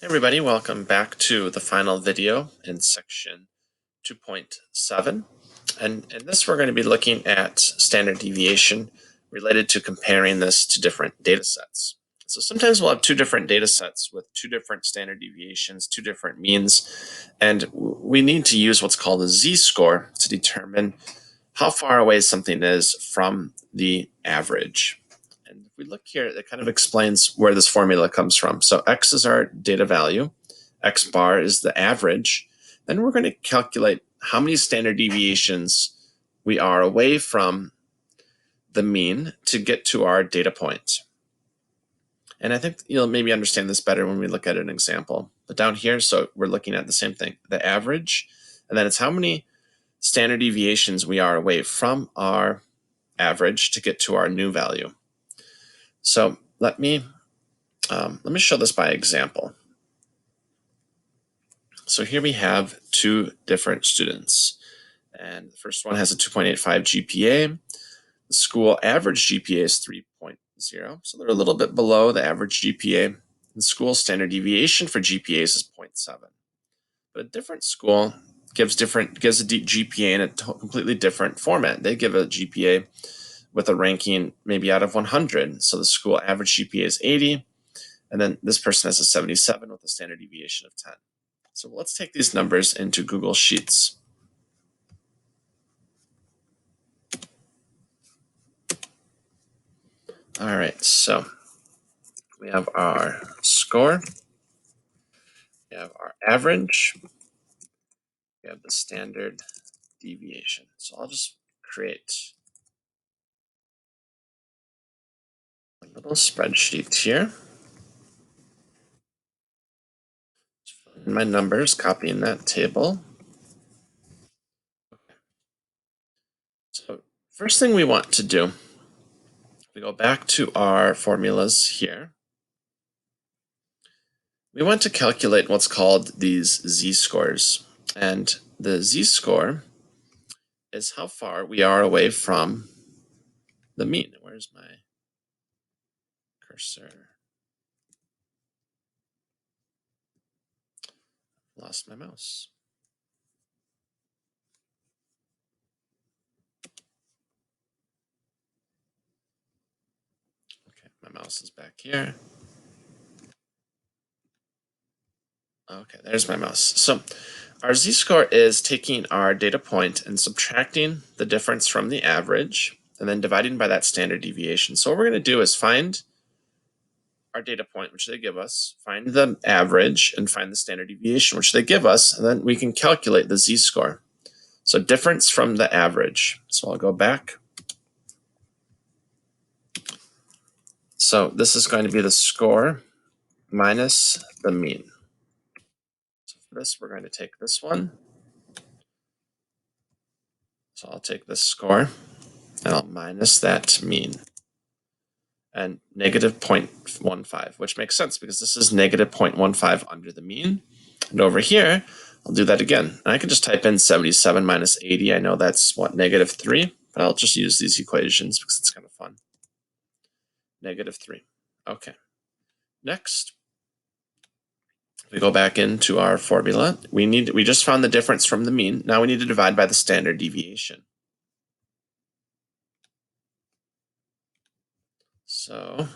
Hey everybody, welcome back to the final video in section 2.7. And in this we're going to be looking at standard deviation related to comparing this to different data sets. So sometimes we'll have two different data sets with two different standard deviations, two different means, and we need to use what's called a z-score to determine how far away something is from the average. And if we look here, it kind of explains where this formula comes from. So x is our data value, x bar is the average. Then we're going to calculate how many standard deviations we are away from the mean to get to our data point. And I think you'll maybe understand this better when we look at an example. But down here, so we're looking at the same thing, the average, and then it's how many standard deviations we are away from our average to get to our new value. So let me show this by example. So here we have two different students, and the first one has a 2.85 GPA. The school average GPA is 3.0, so they're a little bit below the average GPA. The school standard deviation for GPAs is 0.7. But a different school gives a GPA in a completely different format. They give a GPA with a ranking maybe out of 100. So the school average GPA is 80, and then this person has a 77 with a standard deviation of 10. So let's take these numbers into Google Sheets. All right, so we have our score, we have our average, we have the standard deviation. So I'll just create a little spreadsheet here. My numbers, copying that table. So first thing we want to do, we go back to our formulas here. We want to calculate what's called these z-scores. And the z-score is how far we are away from the mean. Where's my cursor? Lost my mouse. Okay, my mouse is back here. Okay, there's my mouse. So our z-score is taking our data point and subtracting the difference from the average and then dividing by that standard deviation. So what we're going to do is find our data point, which they give us, find the average, and find the standard deviation, which they give us, and then we can calculate the z-score. So difference from the average. So I'll go back. So this is going to be the score minus the mean. So for this, we're going to take this one. So I'll take this score, and I'll minus that mean. And negative 0.15, which makes sense because this is negative 0.15 under the mean. And over here, I'll do that again. And I can just type in 77 minus 80. I know that's, what, negative 3? But I'll just use these equations because it's kind of fun. Negative 3. Okay. Next, we go back into our formula. We just found the difference from the mean. Now we need to divide by the standard deviation. So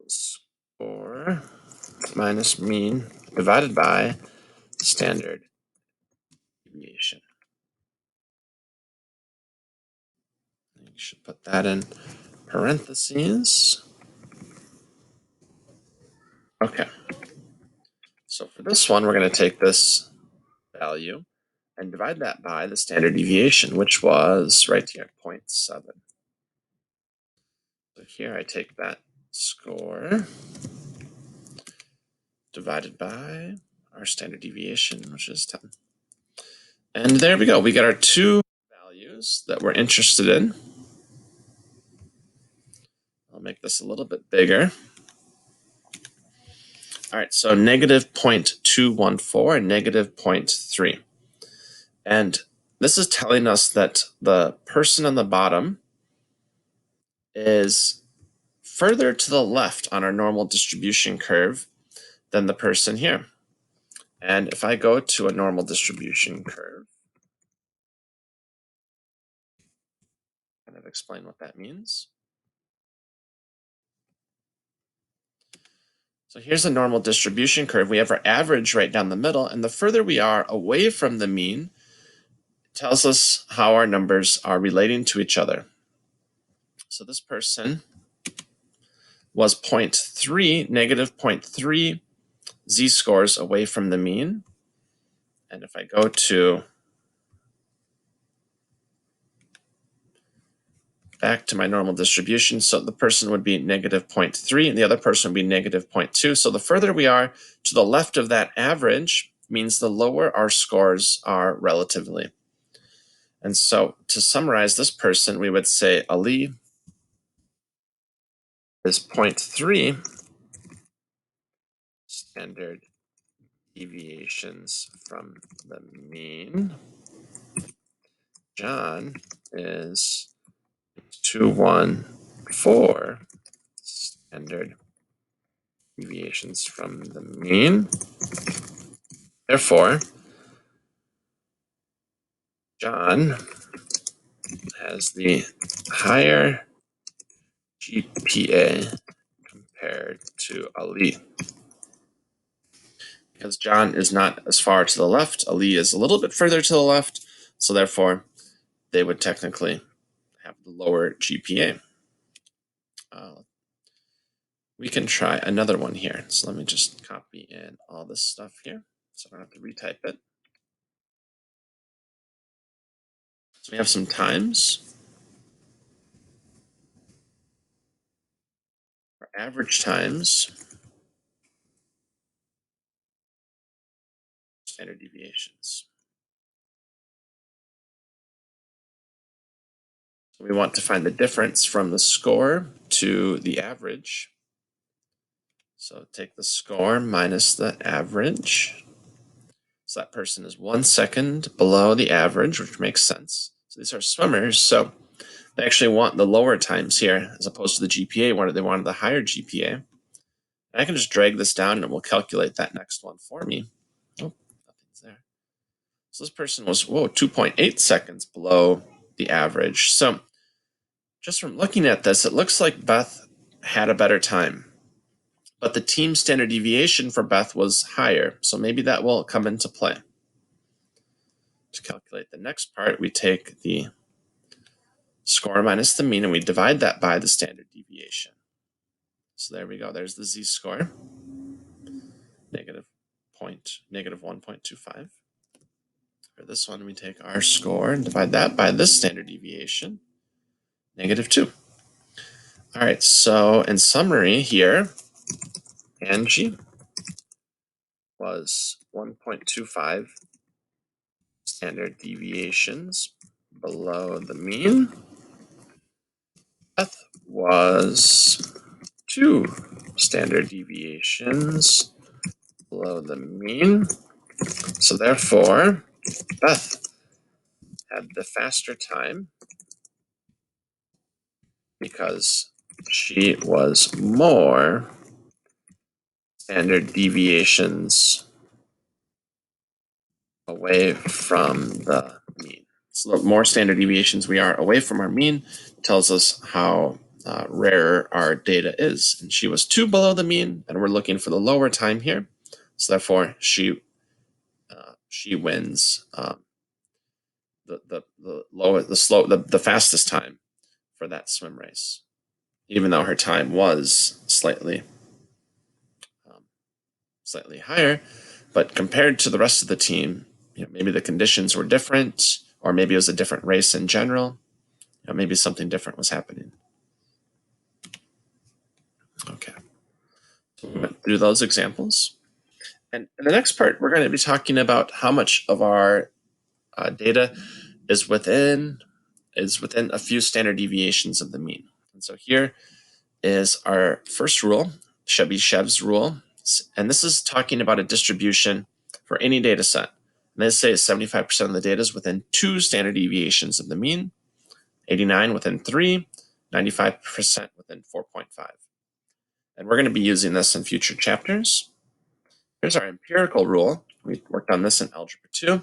score minus mean divided by standard deviation. You should put that in parentheses. Okay. So for this one, we're going to take this value and divide that by the standard deviation, which was right here, 0.7. So here I take that score divided by our standard deviation, which is 10. And there we go. We got our two values that we're interested in. I'll make this a little bit bigger. All right, so negative 0.214 and negative 0.3. And this is telling us that the person on the bottom is further to the left on our normal distribution curve than the person here. And if I go to a normal distribution curve, kind of explain what that means. So here's a normal distribution curve. We have our average right down the middle, and the further we are away from the mean, it tells us how our numbers are relating to each other. So this person was 0.3, negative 0.3 z-scores away from the mean. And if I go to back to my normal distribution, so the person would be negative 0.3 and the other person would be negative 0.2. So the further we are to the left of that average means the lower our scores are relatively. And so to summarize this person, we would say Ali is 0.3 standard deviations from the mean. John is 214 standard deviations from the mean. Therefore, John has the higher GPA compared to Ali. Because John is not as far to the left, Ali is a little bit further to the left, so therefore they would technically have the lower GPA. We can try another one here. So let me just copy in all this stuff here so I don't have to retype it. So we have some times. Our average times, standard deviations. So we want to find the difference from the score to the average. So take the score minus the average. So that person is 1 second below the average, which makes sense. So these are swimmers, so they actually want the lower times here as opposed to the GPA. They wanted the higher GPA. And I can just drag this down and it will calculate that next one for me. Oh, nothing's there. So this person was, 2.8 seconds below the average. So just from looking at this, it looks like Beth had a better time. But the team standard deviation for Beth was higher, so maybe that will come into play. To calculate the next part, we take the score minus the mean and we divide that by the standard deviation. So there we go, there's the z-score, negative 1.25. For this one, we take our score and divide that by this standard deviation, negative 2. All right, so in summary here, Angie was 1.25 standard deviations below the mean. Beth was 2 standard deviations below the mean. So therefore, Beth had the faster time because she was more standard deviations away from the mean. So the more standard deviations we are away from our mean tells us how rare our data is. And she was 2 below the mean, and we're looking for the lower time here. So therefore, she wins the fastest time for that swim race, even though her time was slightly higher. But compared to the rest of the team, maybe the conditions were different, or maybe it was a different race in general. Maybe something different was happening. Okay, so we went through those examples. And in the next part, we're going to be talking about how much of our data is within a few standard deviations of the mean. And so here is our first rule, Chebyshev's rule. And this is talking about a distribution for any data set. And they say 75% of the data is within 2 standard deviations of the mean, 89 within 3, 95% within 4.5. And we're going to be using this in future chapters. Here's our empirical rule. We worked on this in Algebra 2.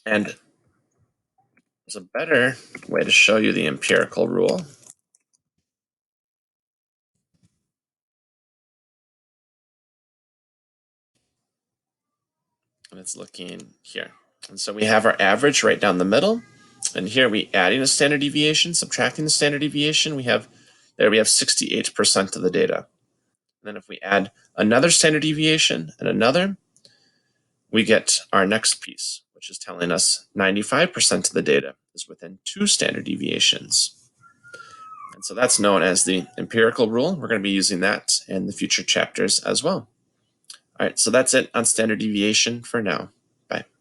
And there's a better way to show you the empirical rule. And it's looking here. And so we have our average right down the middle. And here we adding a standard deviation, subtracting the standard deviation. We have 68% of the data. And then if we add another standard deviation and another, we get our next piece, which is telling us 95% of the data is within 2 standard deviations. And so that's known as the empirical rule. We're going to be using that in the future chapters as well. All right, so that's it on standard deviation for now. Bye.